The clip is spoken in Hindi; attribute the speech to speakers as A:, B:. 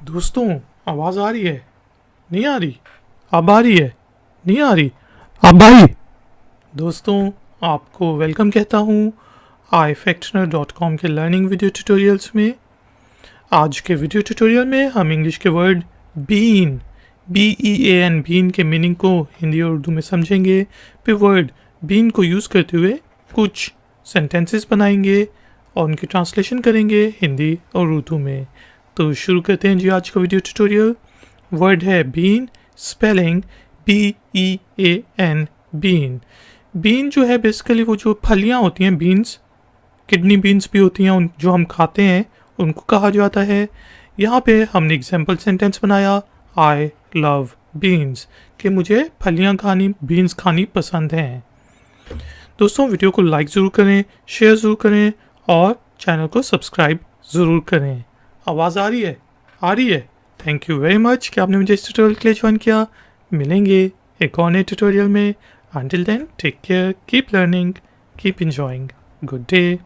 A: दोस्तों, आवाज़ आ रही है? नहीं आ रही? अब आ रही है? नहीं आ रही? अब आई? दोस्तों, आपको वेलकम कहता हूँ ifactioner.com के लर्निंग वीडियो ट्यूटोरियल्स में। आज के वीडियो ट्यूटोरियल में हम इंग्लिश के वर्ड बीन BEAN बीन के मीनिंग को हिंदी और उर्दू में समझेंगे। फिर वर्ड बीन को यूज़ करते हुए कुछ सेंटेंसेस बनाएंगे और उनकी ट्रांसलेशन करेंगे हिंदी और उर्दू में। तो शुरू करते हैं जी आज का वीडियो ट्यूटोरियल। वर्ड है bean, spelling BEAN bean. Bean जो है बेसिकली वो जो फलियाँ होती हैं, बीन्स, किडनी बीन्स भी होती हैं, उन जो हम खाते हैं उनको कहा जाता है। यहाँ पे हमने एग्जाम्पल सेंटेंस बनाया, आई लव बीन्स, कि मुझे फलियाँ खानी, बीन्स खानी पसंद हैं। दोस्तों, वीडियो को लाइक ज़रूर करें, शेयर ज़रूर करें और चैनल को सब्सक्राइब ज़रूर करें। आवाज़ आ रही है? आ रही है? थैंक यू वेरी मच कि आपने मुझे इस ट्यूटोरियल के लिए ज्वाइन किया। मिलेंगे एक और नए ट्यूटोरियल में। Until then, take care, keep learning, keep enjoying. Good day.